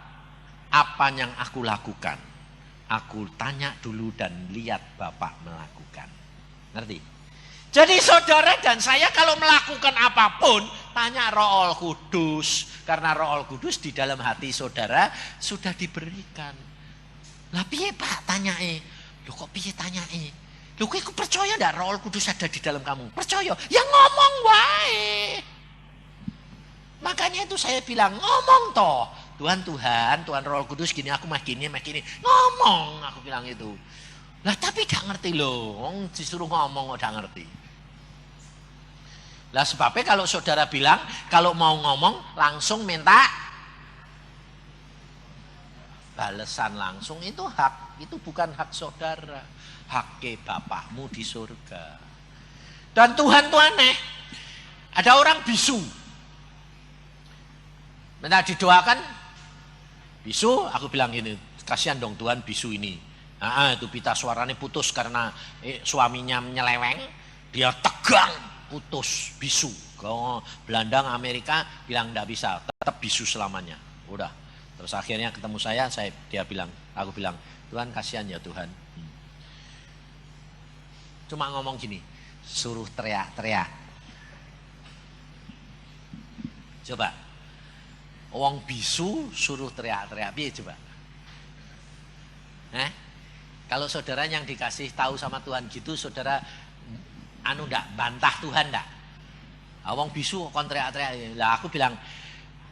B: Apa yang aku lakukan? Aku tanya dulu dan lihat Bapak melakukan. Ngerti? Jadi saudara dan saya kalau melakukan apapun, tanya Roh Kudus. Karena Roh Kudus di dalam hati saudara sudah diberikan. Lah piye Pak tanyae? Loh kok piye tanyae? Loh kowe percaya ndak Roh Kudus ada di dalam kamu? Percaya? Ya ngomong wae. Makanya itu saya bilang ngomong toh. Tuhan Roh Kudus gini, aku mah gini. Ngomong, aku bilang itu. Lah tapi gak ngerti loh, disuruh ngomong gak ngerti. Lah sebabnya kalau saudara bilang, kalau mau ngomong langsung minta balesan langsung, itu hak, itu bukan hak saudara. Hak Bapakmu di surga. Dan Tuhan tuh aneh. Ada orang bisu. Minta didoakan, bisu, aku bilang gini, kasihan dong Tuhan bisu ini. Nah, itu pita suaranya putus karena suaminya menyeleweng, dia tegang, putus, bisu. Kalau Belanda, Amerika bilang tidak bisa, tetap bisu selamanya. Udah, terus akhirnya ketemu aku bilang, Tuhan kasihan ya Tuhan. Cuma ngomong gini, suruh teriak-teriak. Coba. Wong bisu suruh teriak-teriak, piye coba? Kalau saudara yang dikasih tahu sama Tuhan gitu, saudara ndak bantah Tuhan ndak? Wong bisu kon teriak-teriak. Lah aku bilang,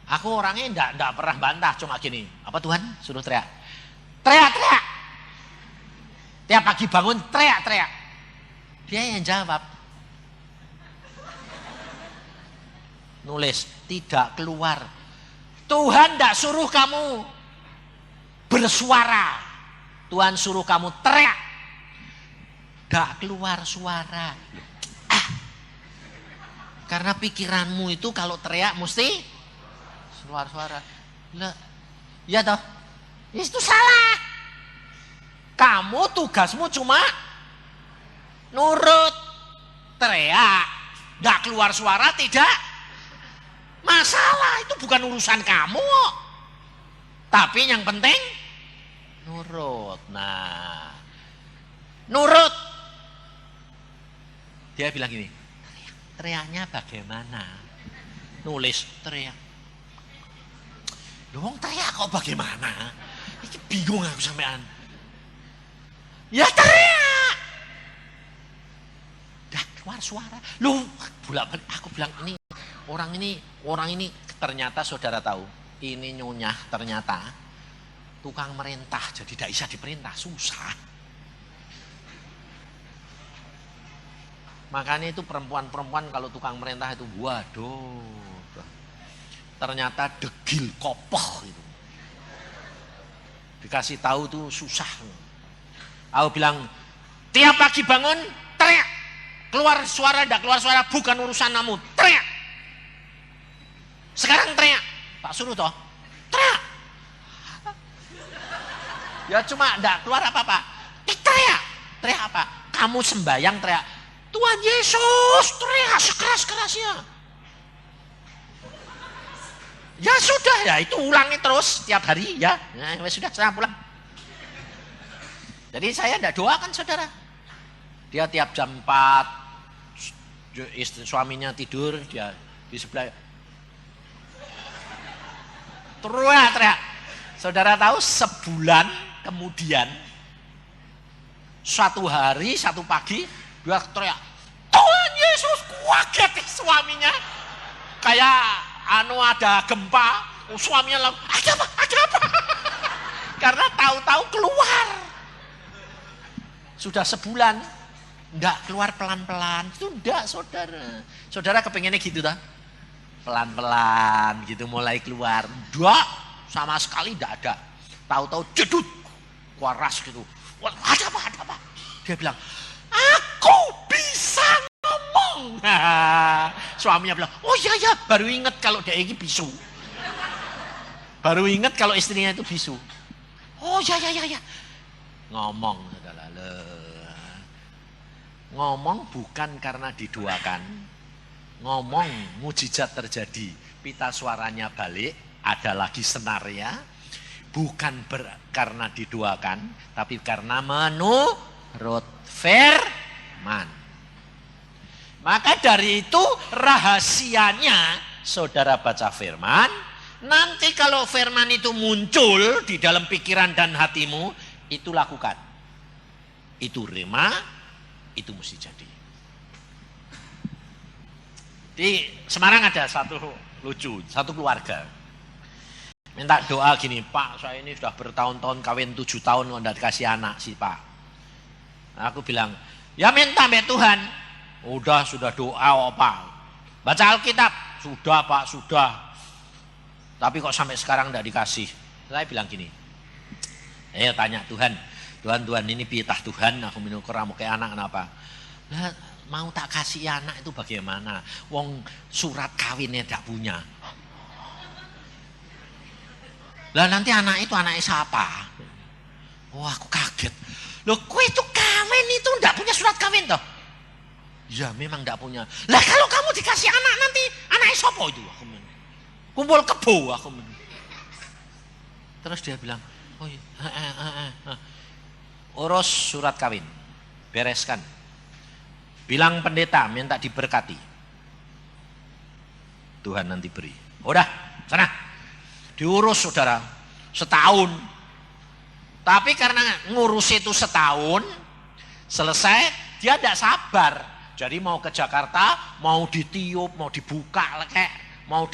B: aku orangnya ndak pernah bantah, cuma gini. Apa Tuhan suruh teriak? Teriak-teriak. Tiap pagi bangun teriak-teriak. Dia yang jawab. Nulis tidak keluar. Tuhan tidak suruh kamu bersuara. Tuhan suruh kamu teriak. Tidak keluar suara. Karena pikiranmu itu kalau teriak mesti keluar suara. Lah, ya toh? Itu salah. Kamu tugasmu cuma nurut. Teriak, nggak keluar suara tidak masalah, itu bukan urusan kamu. Tapi yang penting nurut. Nah, nurut. Dia bilang gini, teriaknya bagaimana? Nulis teriak. Dong teriak kok bagaimana? Ini bingung aku sampean. Ya teriak. Dah keluar suara. Loh, aku bilang ini orang ini ternyata saudara tahu. Ini Nyonya ternyata tukang merintah, jadi tidak bisa diperintah, susah. Makanya itu perempuan-perempuan kalau tukang merintah itu, waduh, ternyata degil kopoh itu. Dikasih tahu tuh susah. Aku bilang, tiap pagi bangun teriak, keluar suara tidak keluar suara bukan urusan kamu, teriak. Sekarang teriak, tak suruh toh, teriak. Ya cuma tidak keluar apa-apa, teriak, teriak apa? Kamu sembahyang teriak, Tuhan Yesus, teriak sekeras-kerasnya. Ya sudah ya, itu ulangi terus tiap hari ya. Nah, sudah saya pulang. Jadi saya tidak doakan saudara. Dia tiap jam 4 suaminya tidur, dia di sebelah. Teriak. Saudara tahu sebulan kemudian satu hari, satu pagi dia teriak, Tuhan Yesus, kaget suaminya. Kayak ada gempa, suaminya langsung, ada apa? Karena tahu-tahu keluar. Sudah sebulan, enggak keluar pelan-pelan. Itu enggak saudara. Saudara kepengennya gitu dah? Pelan-pelan gitu mulai keluar. Enggak, sama sekali enggak ada. Tahu-tahu jedut, waras gitu. Ada apa? Dia bilang, aku bisa ngomong. Suaminya bilang, oh ya, baru ingat kalau dia ini bisu. Baru ingat kalau istrinya itu bisu. Oh ya. Ngomong, saudara. Ngomong bukan karena diduakan. Ngomong mujizat terjadi. Pita suaranya balik, ada lagi senarnya. Bukan karena diduakan, tapi karena menurut firman. Maka dari itu rahasianya saudara baca firman. Nanti kalau firman itu muncul di dalam pikiran dan hatimu, itu lakukan. Itu rema, itu mesti jadi. Di Semarang ada satu keluarga. Minta doa gini, Pak, saya ini sudah bertahun-tahun kawin 7 tahun kok tidak dikasih anak sih Pak. Nah, aku bilang, ya minta mbak Tuhan. Sudah doa Pak. Baca Alkitab, sudah Pak, sudah. Tapi kok sampai sekarang tidak dikasih. Saya bilang gini, tanya Tuhan ini pitah Tuhan, aku minum keramu kayak anak kenapa? Nah, mau tak kasih anak itu bagaimana? Wong surat kawinnya tidak punya. Lah nanti anak itu anaknya siapa? Wah, aku kaget. Loh, kue itu kawin itu tidak punya surat kawin toh? Ya memang tidak punya. Lah kalau kamu dikasih anak nanti anaknya siapa itu? Aku kumpul kebo aku. Terus dia bilang, oh iya, urus surat kawin, bereskan. Bilang pendeta minta diberkati. Tuhan nanti beri. Udah, sana. Diurus saudara, setahun. Tapi karena ngurus itu setahun, selesai, dia tidak sabar. Jadi mau ke Jakarta, mau ditiup, mau dibuka, mau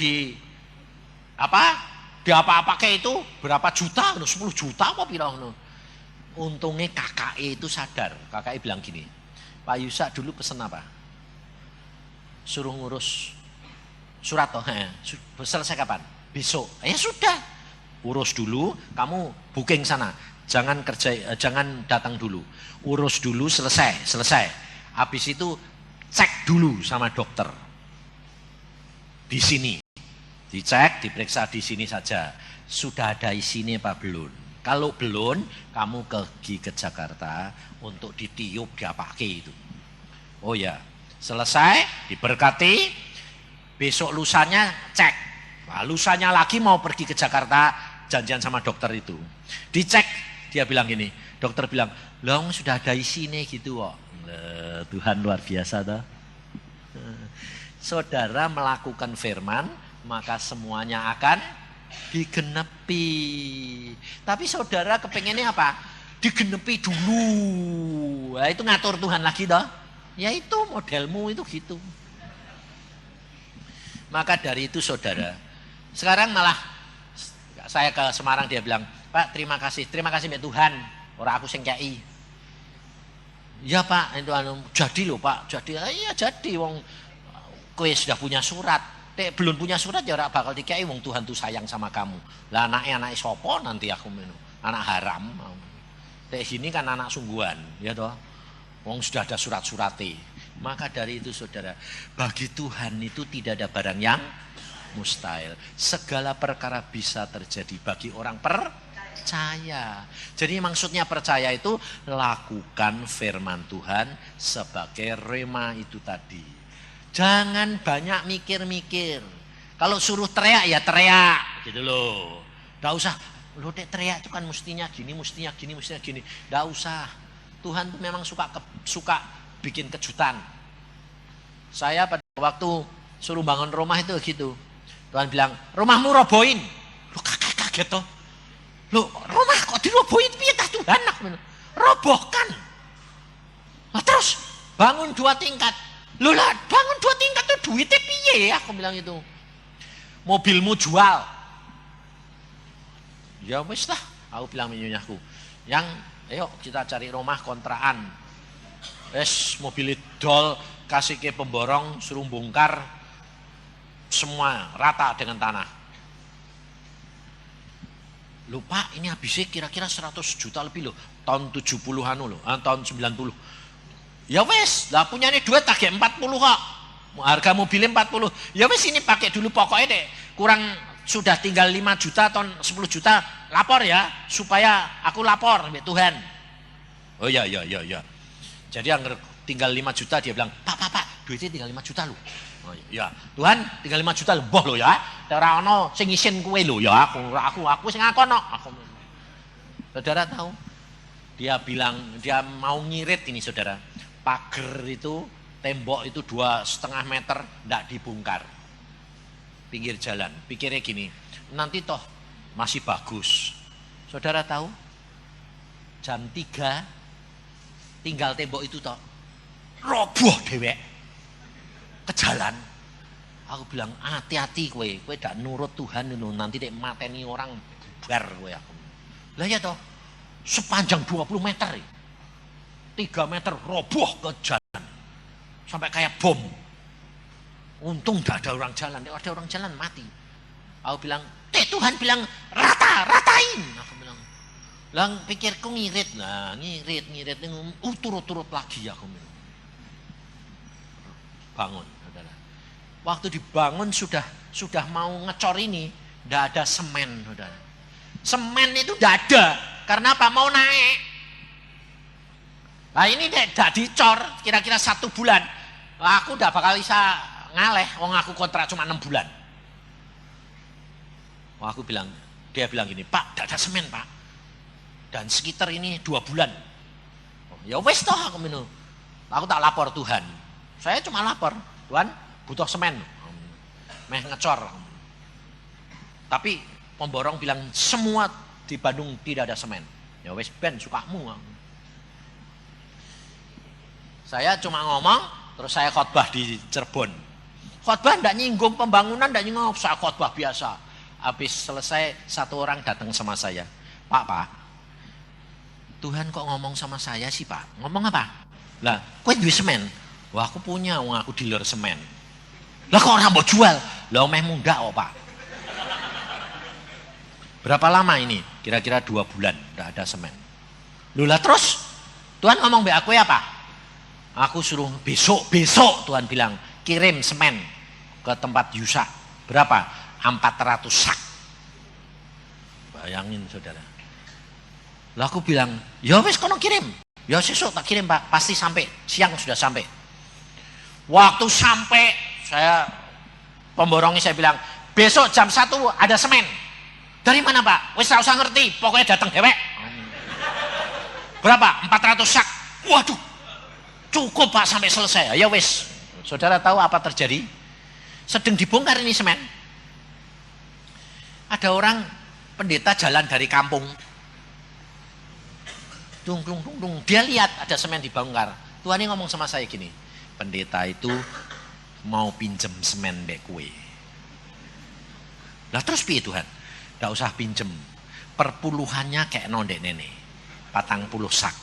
B: apa kayak itu, berapa juta, 10 juta apa bilang. Untungnya KKI itu sadar. KKI bilang gini, Pak Yusak dulu pesen apa? Suruh ngurus surat toh, selesai kapan? Besok. Ya sudah, urus dulu, kamu booking sana. Jangan datang dulu. Urus dulu, selesai. Habis itu cek dulu sama dokter.
A: di sini. Dicek, diperiksa di sini saja. Sudah ada isinya apa belum? Kalau belum, kamu pergi ke Jakarta untuk ditiup, diapake itu. Oh ya, selesai, diberkati, besok lusanya cek. Nah, lusanya lagi mau pergi ke Jakarta, janjian sama dokter itu. Dicek, dia bilang gini, dokter bilang, "Long sudah ada isinya gitu kok." Tuhan luar biasa toh. Saudara melakukan firman, maka semuanya akan digenepi. Tapi saudara kepengennya apa? Digenepi dulu. Nah, itu ngatur Tuhan lagi toh. Ya itu modelmu itu gitu. Maka dari itu saudara, sekarang malah saya ke Semarang, dia bilang, "Pak, terima kasih mbak Tuhan, orang aku sing kei." "Ya Pak, itu jadi loh Pak, jadi." "Iya jadi, wong kowe sudah punya surat. Dek belum punya surat ya ora bakal dikei, wong Tuhan tuh sayang sama kamu." Lah anake sapa nanti aku menu? Anak haram. Dek sini kan anak sungguhan, ya toh. Wong sudah ada surat-surate. Maka dari itu saudara, bagi Tuhan itu tidak ada barang yang mustahil. Segala perkara bisa terjadi bagi orang percaya. Jadi maksudnya percaya itu lakukan firman Tuhan sebagai rema itu tadi. Jangan banyak mikir-mikir. Kalau suruh teriak ya teriak gitu loh. Nggak usah, lo dek teriak itu kan mestinya gini. Nggak usah. Tuhan tuh memang suka bikin kejutan. Saya pada waktu suruh bangun rumah itu gitu. Tuhan bilang, "Rumahmu robohin." Lu kaget toh. Lu rumah kok dirobohin piye tah Tuhan? Robohkan. Nah, terus bangun 2 tingkat. Lu lah bangun 2 tingkat tuh duitnya piye? Aku bilang itu. "Mobilmu jual." Ya wis lah, aku bilang menyunyahku. Ayo kita cari rumah kontrakan. Mobil dol, kasih ke pemborong, suruh bongkar. Semua rata dengan tanah. Lupa ini habisnya kira-kira 100 juta lebih loh. Tahun 70-an loh, tahun 90. Ya wes, lah punya ini duit tak 40 kok. Harga mobilnya 40. Ya wes ini pakai dulu pokoknya deh. Kurang sudah tinggal 5 juta atau 10 juta, lapor ya. Supaya aku lapor sama Tuhan. Oh ya. Jadi yang tinggal 5 juta dia bilang, Pak, duitnya tinggal 5 juta loh. Oh ya, Tuhan tinggal 5 juta loh, boh lo ya. Ora ono sing isin kowe lo ya, aku sing ngakono. Saudara tahu? Dia bilang dia mau ngirit ini saudara. Pagar itu, tembok itu 2,5 meter ndak dibongkar. Pinggir jalan, pikirnya gini, nanti toh masih bagus. Saudara tahu? Jam 3 tinggal tembok itu toh roboh dewek ke jalan. Aku bilang hati-hati kowe ndak nurut Tuhan itu nanti dek mateni orang bubar kowe aku. Lah ya toh sepanjang 20 meter 3 meter roboh ke jalan sampai kayak bom. Untung ndak ada orang jalan, kalau ada orang jalan mati. Aku bilang, Tuhan bilang ratain. Aku bilang, lang pikirku ngirit turut lagi aku bilang. Bangun, saudara. Waktu dibangun sudah mau ngecor ini, ndak ada semen, saudara. Semen itu ndak ada, karena apa? Mau naik. Nah ini ndak dicor, kira-kira 1 bulan. Aku ndak bakal bisa ngaleh, wong aku kontrak cuma 6 bulan. Aku bilang, dia bilang gini, Pak, ndak ada semen Pak. Dan sekitar ini 2 bulan. Ya wes toh aku minum. Aku tak lapor Tuhan. Saya cuma lapor, Tuhan butuh semen. Meh ngecor. Tapi pemborong bilang semua di Bandung tidak ada semen. Ya wes ben sukamu. Saya cuma ngomong, terus saya khotbah di Cirebon. Khotbah ndak nyinggung pembangunan, ndak nyinggung, saya khotbah biasa. Habis selesai 1 orang datang sama saya. Pak, Tuhan kok ngomong sama saya sih Pak? Ngomong apa? Lah, kowe duwe semen. Wah, aku punya, aku dealer semen. Lah kok ora mbok jual? Lah meh mundak kok Pak. Berapa lama ini? Kira-kira 2 bulan ndak ada semen. Lah terus Tuhan ngomong mbek aku apa? Aku suruh besok Tuhan bilang kirim semen ke tempat Yusa.
B: Berapa? 400 sak. Bayangin saudara. Lah aku bilang, ya wis kono kirim. Ya sesuk tak kirim Pak, pasti sampai, siang sudah sampai. Waktu sampai, saya pemborongnya saya bilang, besok jam 1 ada semen. Dari mana Pak? Wis tak usah ngerti, pokoknya datang dewek. Berapa? 400 sak. Waduh, cukup Pak sampai selesai. Ya wis. Saudara tahu apa terjadi? Sedang dibongkar ini semen. Ada orang pendeta jalan dari kampung. Dung. Dia lihat ada semen dibongkar. Tuhan ini ngomong sama saya gini, pendeta itu mau pinjem semen mbek kue. Lah terus piye Tuhan? Nggak usah pinjem. Perpuluhannya kayak nondek nenek. 40 sak.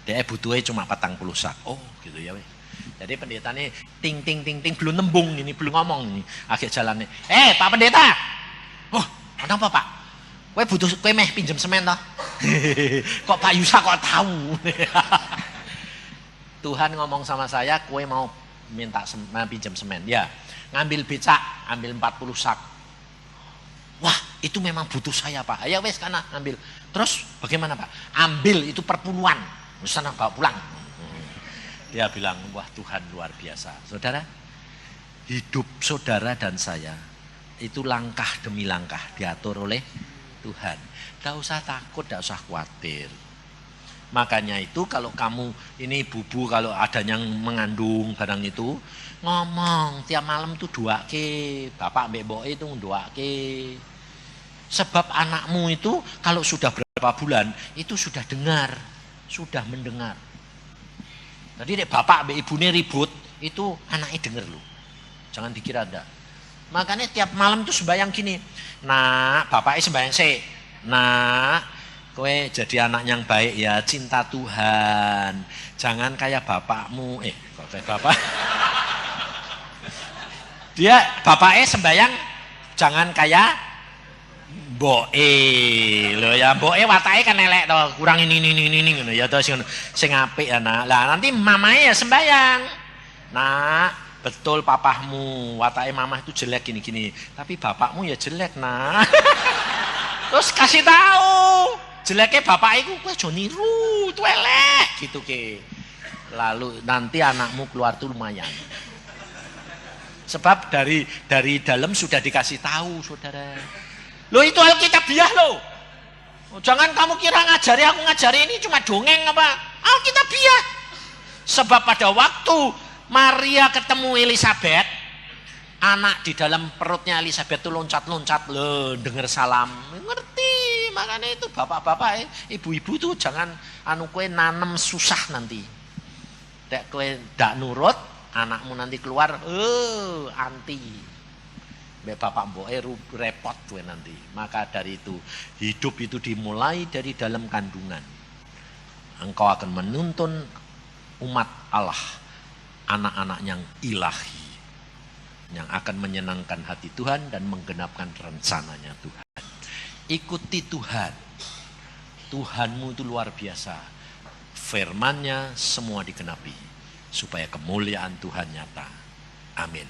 B: Dia butuhnya cuma 40 sak. Oh gitu ya weh. Jadi pendeta ini ting belum nembung ini, belum ngomong ini. Akhir jalannya. Pak pendeta. Oh, kenapa Pak? Kowe butuh kowe meh pinjem semen toh? Kok Pak Yusa kok tahu? Tuhan ngomong sama saya, kowe mau minta pinjem semen. Ya, ngambil becak, ambil 40 sak. Wah, itu memang butuh saya Pak. Ya wes karena ambil. Terus bagaimana Pak? Ambil itu perpuluhan. Sana bawa pulang. Dia bilang, wah Tuhan luar biasa. Saudara, hidup saudara dan saya itu langkah demi langkah diatur oleh Tuhan. Tidak usah takut, tidak usah khawatir. Makanya itu kalau kamu ini bubu, kalau ada yang mengandung barang itu, ngomong tiap malam tuh doake, bapak mbek mboke itu doake. Sebab anakmu itu kalau sudah berapa bulan itu sudah dengar, sudah mendengar. Jadi bapak mbek ibune ribut itu anaknya denger loh. Jangan dikira ada. Makanya tiap malam tuh sembahyang gini. Nah, bapaknya sembahyang sih. Nah, kowe jadi anak yang baik ya, cinta Tuhan. Jangan kayak bapakmu. Kok kayak bapak? Dia bapaknya sembahyang jangan kayak mboke. Lho ya, mboke watake kan elek to, kurang ini ngono ya to sing apik ya nak. Lah nanti mamanya ya sembahyang. Nah, betul papahmu, watake mamah itu jelek gini-gini, tapi bapakmu ya jelek nah. Terus kasih tahu, jeleknya bapak itu kowe aja niru, itu elek gitu ke. Lalu nanti anakmu keluar tuh lumayan. Sebab dari dalam sudah dikasih tahu, saudara. Loh itu Alkitabiah loh. Jangan kamu kira aku ngajari ini cuma dongeng apa? Alkitabiah. Sebab pada waktu Maria ketemu Elizabeth, anak di dalam perutnya Elizabeth itu loncat-loncat loh, dengar salam. Ngerti, makanya itu bapak-bapak, ibu-ibu tuh jangan kue nanem susah nanti. Dek kue dak nurut, anakmu nanti keluar, anti. Bapak mboke repot kue nanti. Maka dari itu, hidup itu dimulai dari dalam kandungan. Engkau akan menuntun umat Allah, anak-anak yang ilahi, yang akan menyenangkan hati Tuhan dan menggenapkan rencananya Tuhan. Ikuti Tuhan. Tuhanmu itu luar biasa. Firman-Nya semua digenapi supaya kemuliaan Tuhan nyata. Amin.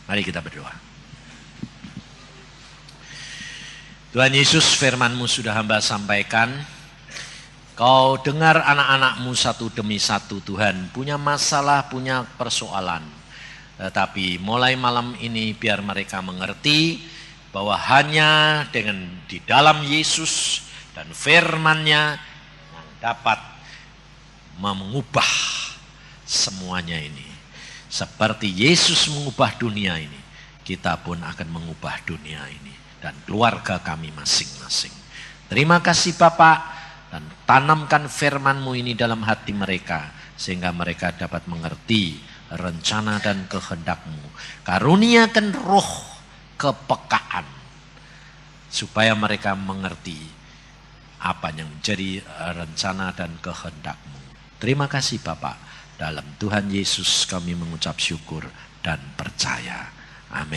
B: Mari kita berdoa. Tuhan Yesus, firman-Mu sudah hamba sampaikan. Kau dengar anak-anak-Mu satu demi satu Tuhan. Punya masalah, punya persoalan. Tetapi mulai malam ini biar mereka mengerti bahwa hanya dengan di dalam Yesus dan firman-Nya yang dapat mengubah semuanya ini. Seperti Yesus mengubah dunia ini, kita pun akan mengubah dunia ini dan keluarga kami masing-masing. Terima kasih Bapak, dan tanamkan firman-Mu ini dalam hati mereka sehingga mereka dapat mengerti rencana dan kehendak-Mu. Karuniakan roh kepekaan supaya mereka mengerti apa yang menjadi rencana dan kehendak-Mu. Terima kasih Bapak. Dalam Tuhan Yesus kami mengucap syukur dan percaya. Amin.